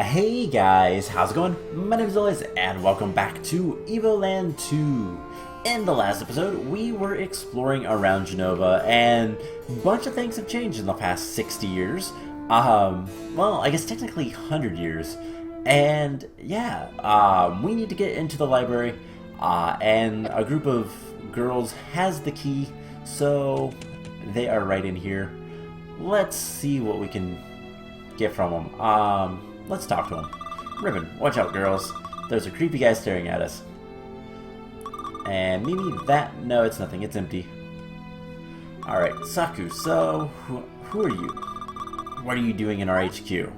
Hey guys, how's it going? My name is Elias, and welcome back to Evoland 2. In the last episode, we were exploring around Genova, and a bunch of things have changed in the past 60 years. Well, I guess technically 100 years. And yeah, we need to get into the library, and a group of girls has the key, so they are right in here. Let's see what we can get from them. Let's talk to him. Ribbon, watch out, girls. There's a creepy guy staring at us. And Mimi, no, it's nothing. It's empty. Alright, Saku, so, who are you? What are you doing in our HQ?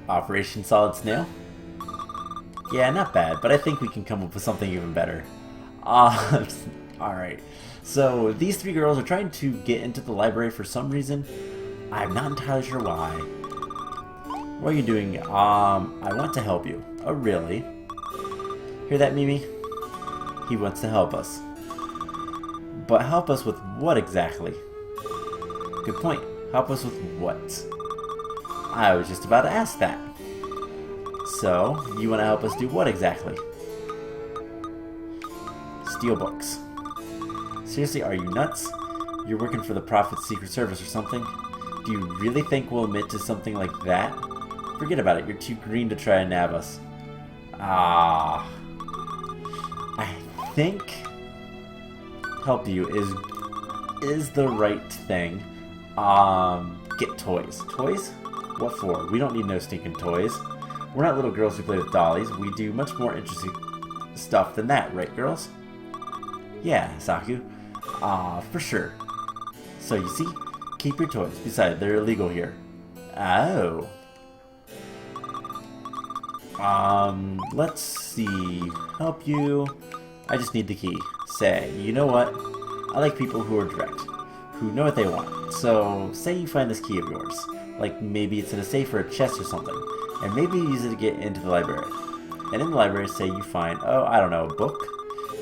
Operation Solid Snail? Yeah, not bad, but I think we can come up with something even better. Alright. So, these three girls are trying to get into the library for some reason. I'm not entirely sure why. What are you doing? I want to help you. Oh, really? Hear that, Mimi? He wants to help us. But help us with what exactly? Good point. Help us with what? I was just about to ask that. So, you want to help us do what exactly? Steal books. Seriously, are you nuts? You're working for the Prophet's Secret Service or something? Do you really think we'll admit to something like that? Forget about it, you're too green to try and nab us. I think help you is the right thing. Get toys. Toys? What for? We don't need no stinking toys. We're not little girls who play with dollies. We do much more interesting stuff than that, right, girls? Yeah, Saku. For sure. So you see? Keep your toys. Besides, they're illegal here. Oh. Let's see. Help you. I just need the key. Say, you know what? I like people who are direct, who know what they want. So, say you find this key of yours. Like, maybe it's in a safe or a chest or something. And maybe you use it to get into the library. And in the library, say you find, I don't know, a book?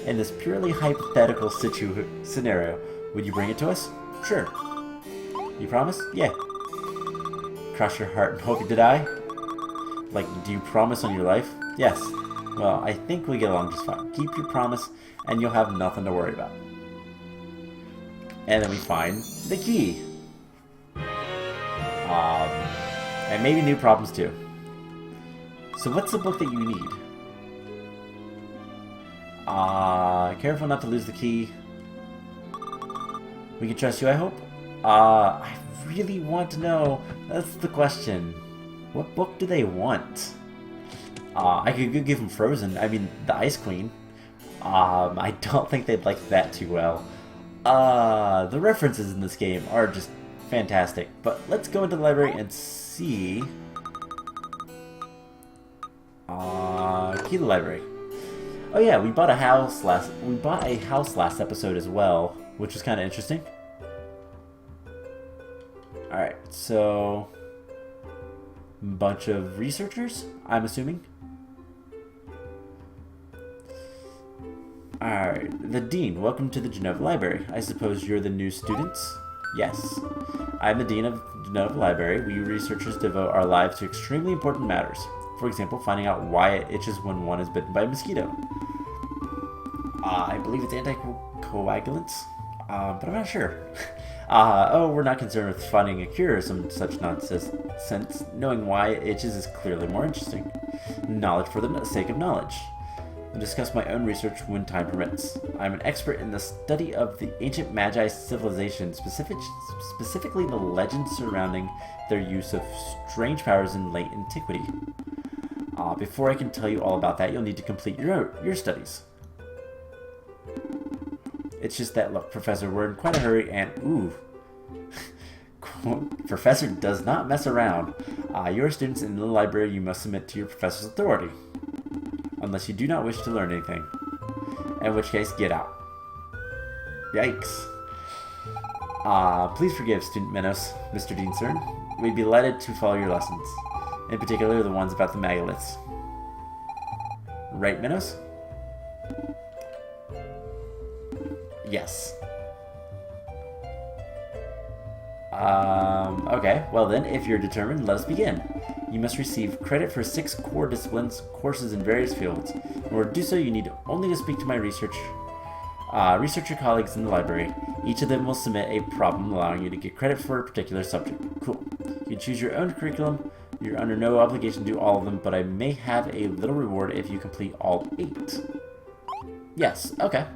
In this purely hypothetical scenario, would you bring it to us? Sure. You promise? Yeah. Cross your heart and hope you die? Like, do you promise on your life? Yes. Well, I think we get along just fine. Keep your promise, and you'll have nothing to worry about. And then we find the key. And maybe new problems too. So what's the book that you need? Careful not to lose the key. We can trust you, I hope? I really want to know. That's the question. What book do they want? I could give them Frozen. I mean, the Ice Queen. I don't think they'd like that too well. The references in this game are just fantastic. But let's go into the library and see. Key to the library. Oh yeah, we bought a house last episode as well, which was kind of interesting. Alright, so bunch of researchers, I'm assuming. Alright, the Dean, welcome to the Genova Library. I suppose you're the new students? Yes. I'm the Dean of Genova Library. We researchers devote our lives to extremely important matters. For example, finding out why it itches when one is bitten by a mosquito. I believe it's anticoagulants, but I'm not sure. We're not concerned with finding a cure or some such nonsense. Knowing why it itches is clearly more interesting. Knowledge for the sake of knowledge. I'll discuss my own research when time permits. I'm an expert in the study of the ancient Magi civilization, specifically the legends surrounding their use of strange powers in late antiquity. Before I can tell you all about that, you'll need to complete your studies. It's just that, look, Professor, we're in quite a hurry, and, Professor does not mess around. You are students in the library. You must submit to your professor's authority. Unless you do not wish to learn anything. In which case, get out. Yikes. Please forgive, Student Minos, Mr. Dean, sir. We'd be delighted to follow your lessons. In particular, the ones about the Magiliths. Right, Minos? Yes. Okay, well then, if you're determined, let us begin. You must receive credit for 6 core disciplines, courses in various fields. In order to do so, you need only to speak to my researcher colleagues in the library. Each of them will submit a problem allowing you to get credit for a particular subject. Cool. You can choose your own curriculum. You're under no obligation to do all of them, but I may have a little reward if you complete all 8. Yes, okay.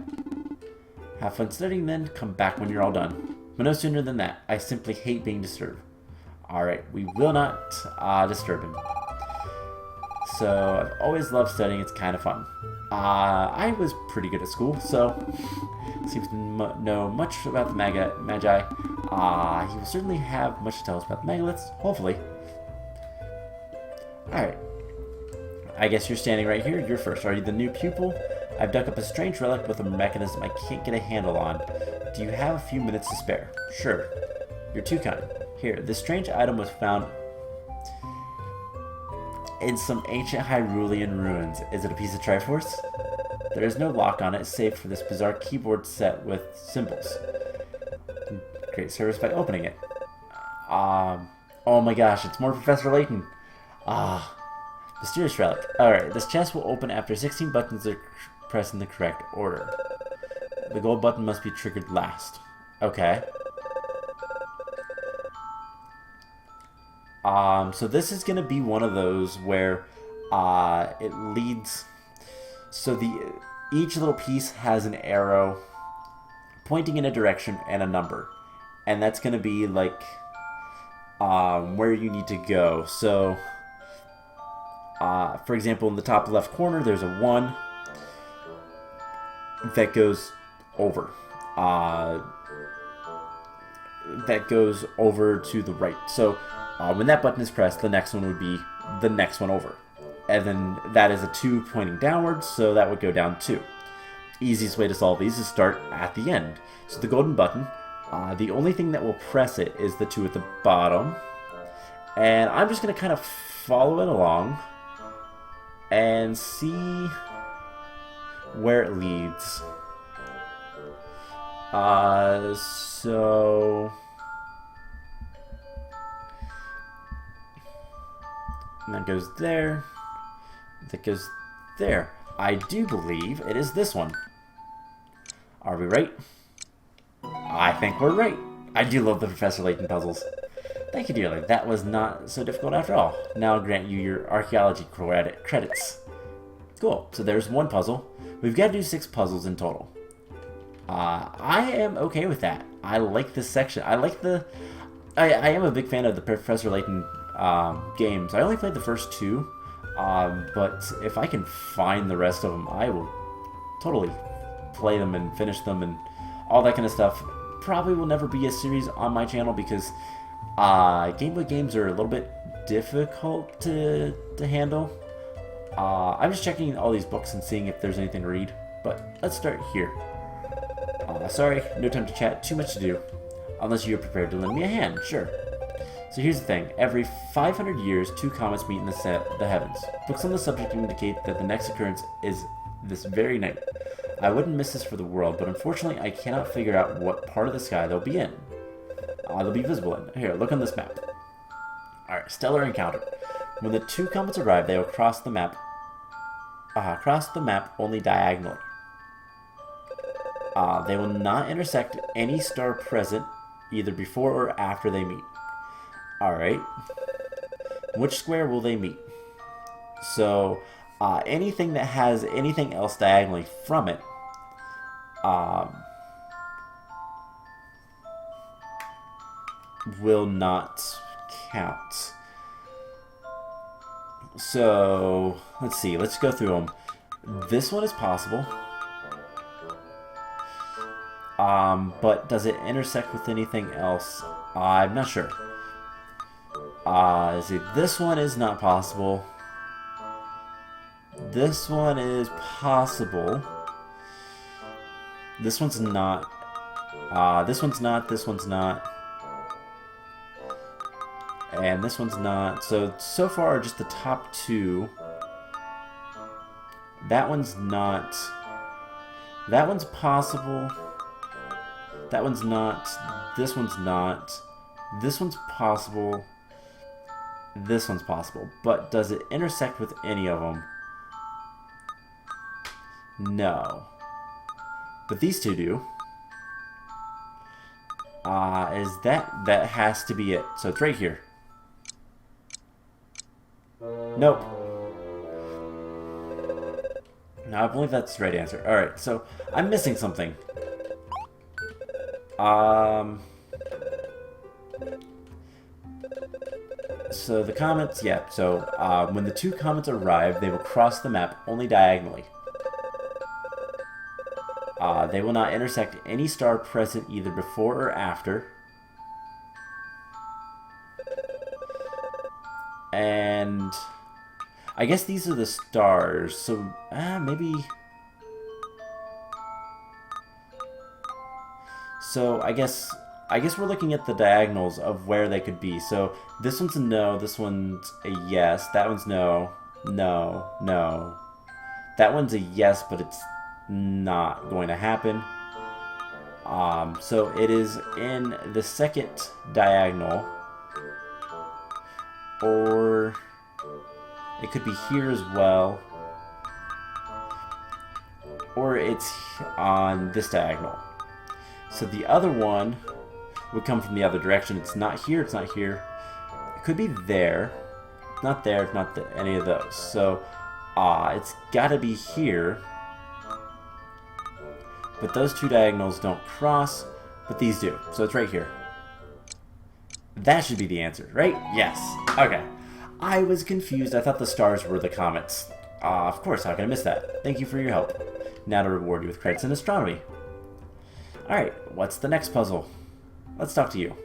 Have fun studying then. Come back when you're all done. But no sooner than that. I simply hate being disturbed. Alright, we will not disturb him. So, I've always loved studying. It's kind of fun. I was pretty good at school, so seems to know much about the Magi. He will certainly have much to tell us about the Magiliths, hopefully. Alright. I guess you're standing right here. You're first. Are you the new pupil? I've dug up a strange relic with a mechanism I can't get a handle on. Do you have a few minutes to spare? Sure. You're too kind. Here, this strange item was found in some ancient Hyrulean ruins. Is it a piece of Triforce? There is no lock on it, save for this bizarre keyboard set with symbols. Great service by opening it. Oh my gosh, it's more Professor Layton. Mysterious relic. Alright, this chest will open after 16 buttons are pressed in the correct order. The gold button must be triggered last. Okay. So this is going to be one of those where it leads... So each little piece has an arrow pointing in a direction and a number. And that's going to be like where you need to go. So, for example, in the top left corner, there's a 1 that goes over. That goes over to the right. So when that button is pressed, the next one would be the next one over. And then that is a 2 pointing downwards, so that would go down 2. Easiest way to solve these is start at the end. So the golden button, the only thing that will press it is the 2 at the bottom. And I'm just going to kind of follow it along and see where it leads. So... And that goes there. That goes there. I do believe it is this one. Are we right? I think we're right. I do love the Professor Layton puzzles. Thank you, dearly. That was not so difficult after all. Now I'll grant you your archaeology credits. Cool. So there's one puzzle. We've got to do 6 puzzles in total. I am okay with that. I like this section. I like the... I am a big fan of the Professor Layton games. I only played the first 2, but if I can find the rest of them, I will totally play them and finish them and all that kind of stuff. Probably will never be a series on my channel because Game Boy games are a little bit difficult to handle. I'm just checking all these books and seeing if there's anything to read, but let's start here. Sorry, no time to chat, too much to do. Unless you're prepared to lend me a hand, sure. So here's the thing, every 500 years, 2 comets meet in the heavens. Books on the subject indicate that the next occurrence is this very night. I wouldn't miss this for the world, but unfortunately I cannot figure out what part of the sky they'll be in. They'll be visible in. Here, look on this map. Alright, stellar encounter. When the 2 comets arrive, they will cross the map only diagonally. They will not intersect any star present either before or after they meet. Alright. Which square will they meet? So, anything that has anything else diagonally from it, will not count. So, let's see. Let's go through them. This one is possible. But does it intersect with anything else? I'm not sure. See, this one is not possible. This one is possible. This one's not. This one's not. This one's not. And this one's not. So far, just the top 2. That one's not. That one's possible. That one's not. This one's not. This one's possible. This one's possible. But does it intersect with any of them? No. But these two do. Is that has to be it. So it's right here. Nope. No, I believe that's the right answer. Alright, so I'm missing something. So the comets, yeah, so when the two comets arrive, they will cross the map only diagonally. They will not intersect any star present either before or after. And I guess these are the stars, so maybe. So I guess we're looking at the diagonals of where they could be. So this one's a no, this one's a yes, that one's no, no, no. That one's a yes, but it's not going to happen. So it is in the second diagonal, or it could be here as well, or it's on this diagonal. So the other one would come from the other direction. It's not here, it's not here. It could be there. Not there, it's not any of those. So it's got to be here. But those two diagonals don't cross, but these do. So it's right here. That should be the answer, right? Yes. Okay. I was confused. I thought the stars were the comets. Of course, how can I miss that? Thank you for your help. Now to reward you with credits in astronomy. Alright, what's the next puzzle? Let's talk to you.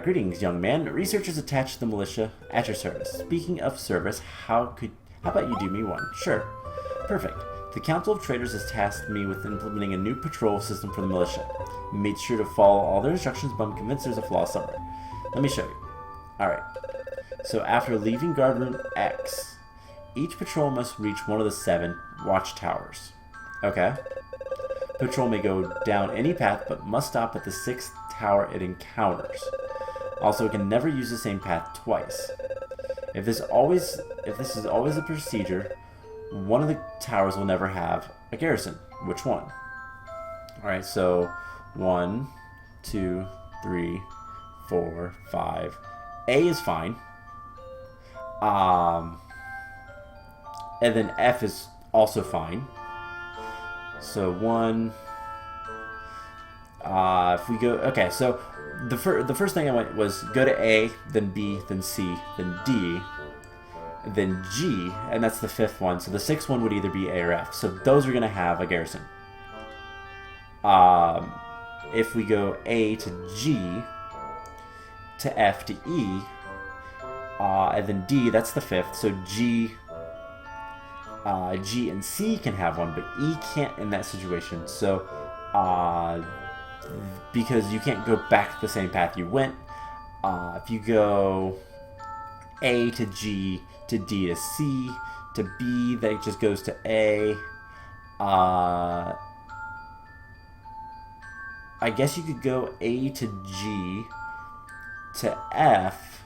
Greetings, young man. Researchers attached to the militia at your service. Speaking of service, how about you do me one? Sure. Perfect. The Council of Traders has tasked me with implementing a new patrol system for the militia. Made sure to follow all their instructions, but I'm convinced there's a flaw somewhere. Let me show you. Alright. So after leaving guard room X, each patrol must reach one of the 7 watchtowers. Okay. Patrol may go down any path, but must stop at the 6th tower it encounters. Also, it can never use the same path twice. If this is always a procedure, one of the towers will never have a garrison. Which one? Alright, so 1, 2, 3, 4, 5. A is fine. And then F is also fine. So 1. If we go, okay, so the first thing I went was go to A, then B, then C, then D, then G, and that's the 5th one. So the 6th one would either be A or F. So those are going to have a garrison. If we go A to G, to F to E, and then D, that's the 5th. So G and C can have one, but E can't in that situation. So, because you can't go back the same path you went. If you go A to G to D to C to B, that just goes to A. I guess you could go A to G to F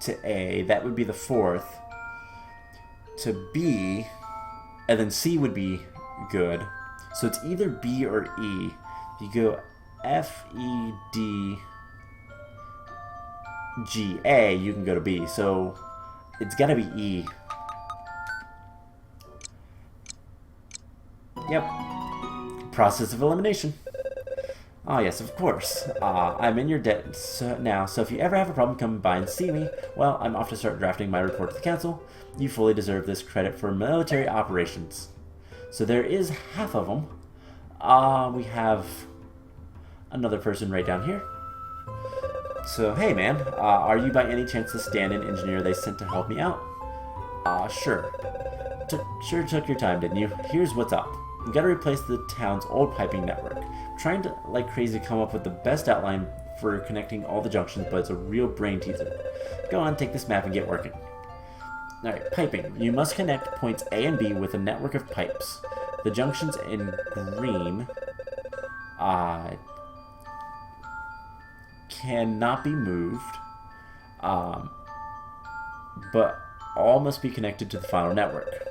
to A. That would be the 4th. To B, and then C would be good. So it's either B or E. If you go F, E, D, G, A, you can go to B. So it's got to be E. Yep. Process of elimination. Oh, yes, of course. I'm in your debt now, so if you ever have a problem, come by and see me. Well, I'm off to start drafting my report to the council. You fully deserve this credit for military operations. So there is half of them. We have another person right down here. So, hey man, are you by any chance the stand-in engineer they sent to help me out? Sure. Sure took your time, didn't you? Here's what's up. We gotta replace the town's old piping network. I'm trying to, like crazy, come up with the best outline for connecting all the junctions, but it's a real brain teaser. Go on, take this map and get working. Alright, piping. You must connect points A and B with a network of pipes. The junctions in green cannot be moved, but all must be connected to the final network.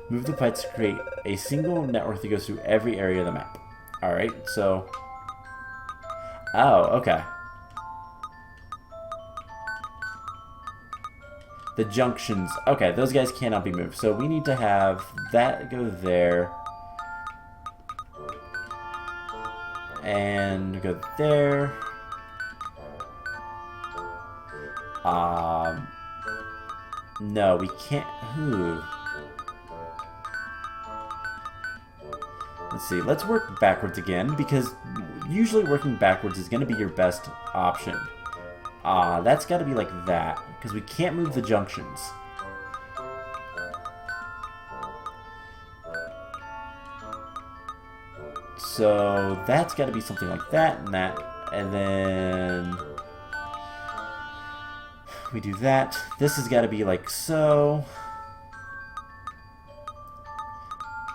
Move the bytes to create a single network that goes through every area of the map. Alright, so... Oh, okay. The junctions. Okay, those guys cannot be moved. So we need to have that go there. And go there. No, we can't. Ooh. Let's see. Let's work backwards again, because usually working backwards is going to be your best option. That's got to be like that, because we can't move the junctions. So that's got to be something like that and that, and then we do that. This has got to be like so.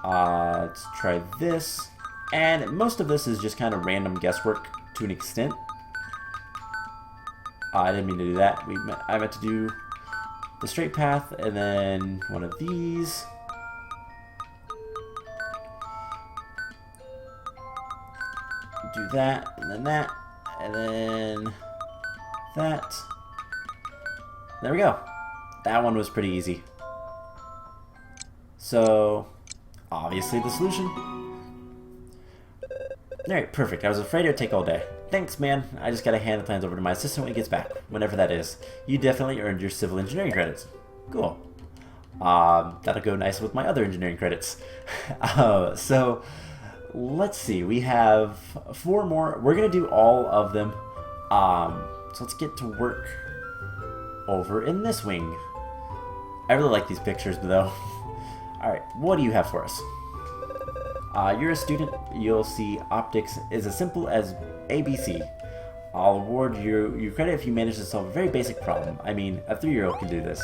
Let's try this. And most of this is just kind of random guesswork to an extent. I didn't mean to do that. I meant to do the straight path and then one of these. Do that, and then that, and then that. There we go. That one was pretty easy. So, obviously the solution. Alright, perfect. I was afraid it would take all day. Thanks, man. I just gotta hand the plans over to my assistant when he gets back, whenever that is. You definitely earned your civil engineering credits. Cool. That'll go nice with my other engineering credits. So, let's see. We have 4 more. We're gonna do all of them. So let's get to work over in this wing. I really like these pictures, though. Alright, what do you have for us? You're a student. You'll see optics is as simple as ABC. I'll award you credit if you manage to solve a very basic problem. I mean, a 3-year-old can do this.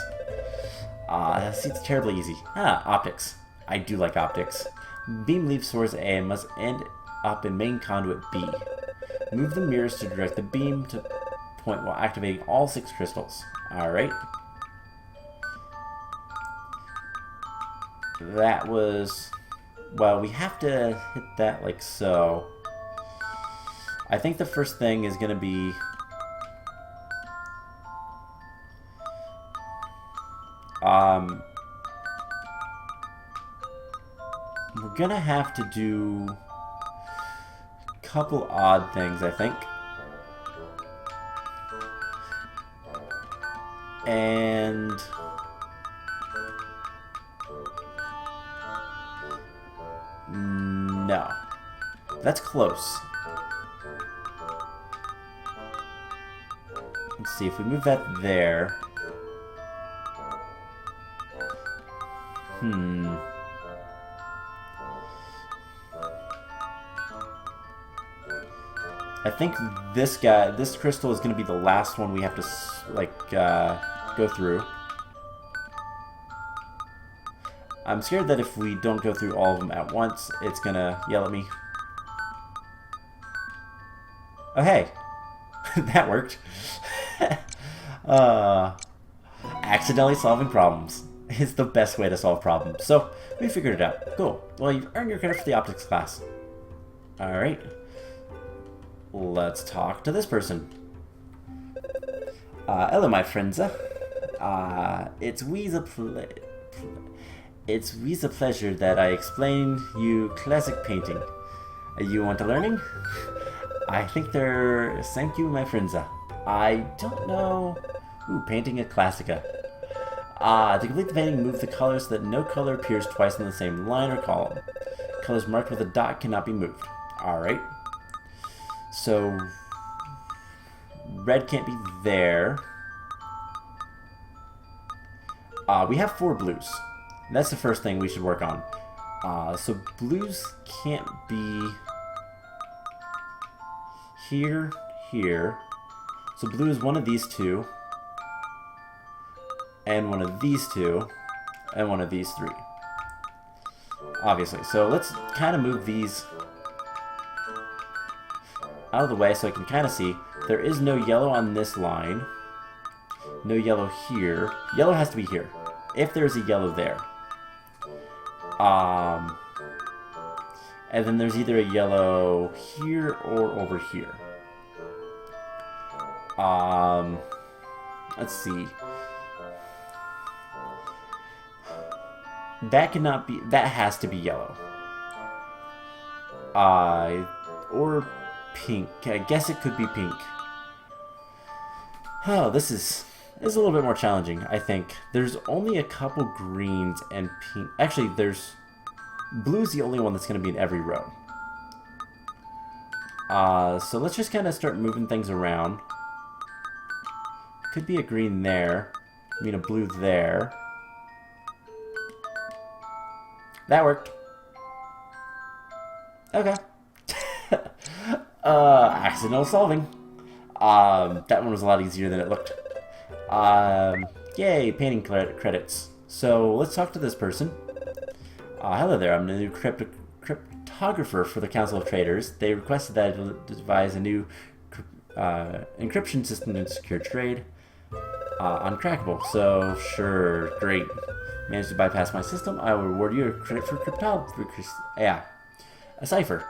See, it's terribly easy. Optics. I do like optics. Beam leaves source A and must end up in main conduit B. Move the mirrors to direct the beam to point while activating all 6 crystals. Alright. That was... Well, we have to hit that like so. I think the first thing is going to be... we're going to have to do a couple odd things, I think. And... no. That's close. Let's see, if we move that there... I think this crystal is going to be the last one we have to, like, go through. I'm scared that if we don't go through all of them at once, it's going to yell at me. Oh, hey. That worked. Accidentally solving problems is the best way to solve problems. So, we figured it out. Cool. Well, you've earned your credit for the optics class. Alright. Let's talk to this person. Hello, my friends. It's with a pleasure that I explain you classic painting. You want a learning? I think thank you, my friends. I don't know... Ooh, painting a classica. To complete the painting, move the color so that no color appears twice in the same line or column. Colors marked with a dot cannot be moved. Alright. So... red can't be there. We have 4 blues. That's the first thing we should work on. So blues can't be here, here. So blue is one of these 2, and one of these 2, and one of these 3. Obviously. So let's kind of move these out of the way so I can kind of see. there is no yellow on this line. No yellow here. Yellow has to be here. If there's a yellow there. And then there's either a yellow here or over here. Let's see. That cannot be, that has to be yellow. Or pink. I guess it could be pink. Oh, this is a little bit more challenging, I think. There's only a couple greens and pink. Actually, there's blue's the only one that's going to be in every row. So let's just kind of start moving things around. Could be a green there. I mean, a blue there. That worked. Okay. Accidental solving. That one was a lot easier than it looked. Yay, painting credits. So let's talk to this person. Hello there, I'm the new cryptographer for the Council of Traders. They requested that I devise a new encryption system to secure trade. Uncrackable. So, sure, great. Managed to bypass my system. I will reward you a credit for cryptography. Yeah. A cipher.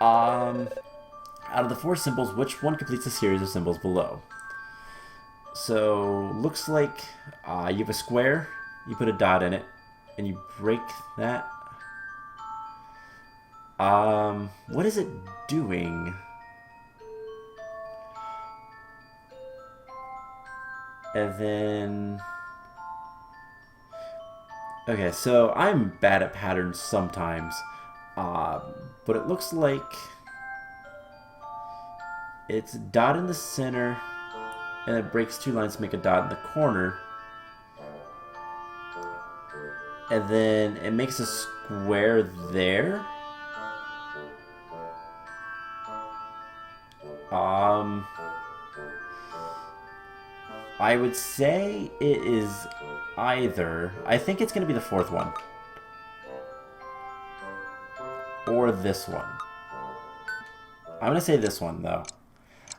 Out of the 4 symbols, which one completes a series of symbols below? So, looks like you have a square, you put a dot in it, and you break that. What is it doing? And then... Okay, so I'm bad at patterns sometimes, but it looks like it's a dot in the center, and it breaks 2 lines to make a dot in the corner, and then it makes a square there. I would say it is either... I think it's going to be the 4th one. Or this one. I'm going to say this one, though.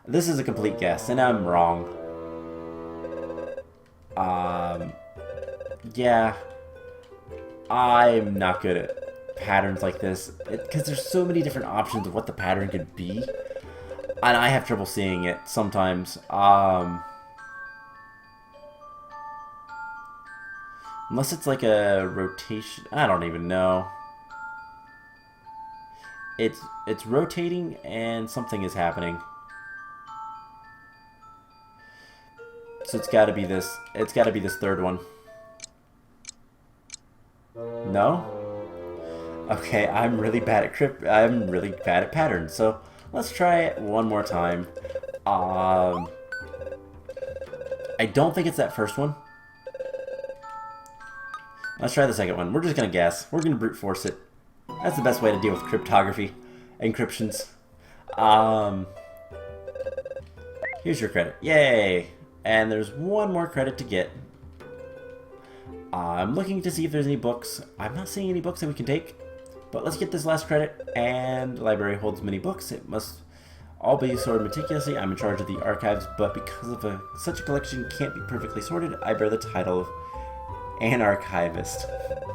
This is a complete guess, and I'm wrong. Yeah. I'm not good at patterns like this. Because there's so many different options of what the pattern could be. And I have trouble seeing it sometimes. Unless it's like a rotation. I don't even know. It's rotating and something is happening. So it's got to be this. It's got to be this 3rd one. No? Okay, I'm really bad at patterns. So let's try it one more time. I don't think it's that 1st one. Let's try the 2nd one. We're just gonna guess. We're gonna brute force it. That's the best way to deal with cryptography. Encryptions. Here's your credit. Yay! And there's one more credit to get. I'm looking to see if there's any books. I'm not seeing any books that we can take. But let's get this last credit. And the library holds many books. It must all be sorted meticulously. I'm in charge of the archives, but because of such a collection can't be perfectly sorted, I bear the title of an archivist.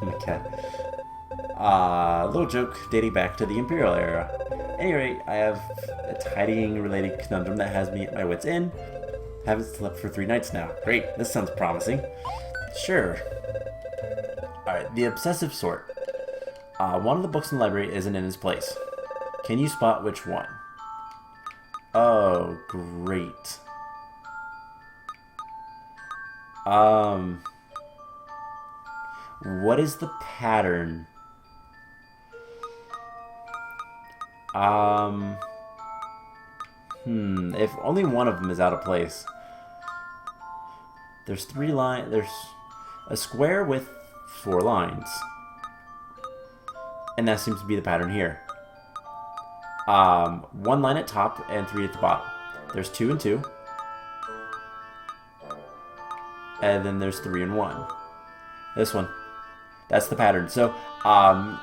Okay. Little joke dating back to the Imperial era. At any rate, I have a tidying-related conundrum that has me at my wit's end. Haven't slept for 3 nights now. Great, this sounds promising. Sure. Alright, the obsessive sort. One of the books in the library isn't in its place. Can you spot which one? Oh, great. What is the pattern? If only one of them is out of place. There's 3 lines. There's a square with 4 lines. And that seems to be the pattern here. 1 line at top and 3 at the bottom. There's 2 and 2. And then there's 3 and 1. This one. That's the pattern. So,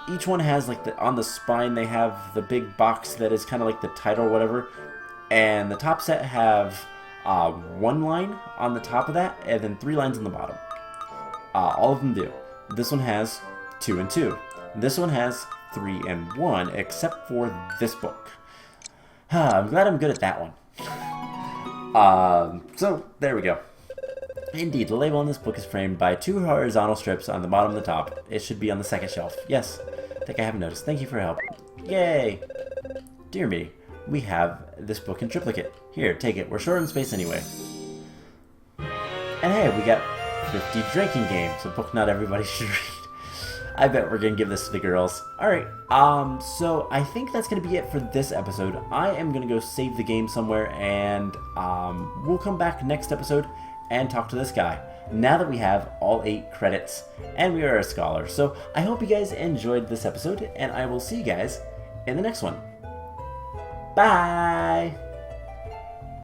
each one has, like, on the spine, they have the big box that is kind of like the title or whatever. And the top set have one line on the top of that, and then 3 lines on the bottom. All of them do. This one has 2 and 2. This one has 3 and 1, except for this book. I'm glad I'm good at that one. So, there we go. Indeed, the label on this book is framed by 2 horizontal strips on the bottom and the top. It should be on the second shelf. Yes, I think I haven't noticed. Thank you for your help. Yay! Dear me, we have this book in triplicate. Here, take it. We're short on space anyway. And hey, we got 50 drinking games, a book not everybody should read. I bet we're gonna give this to the girls. Alright, so I think that's gonna be it for this episode. I am gonna go save the game somewhere, and we'll come back next episode and talk to this guy, now that we have all 8 credits, and we are a scholar. So I hope you guys enjoyed this episode, and I will see you guys in the next one. Bye!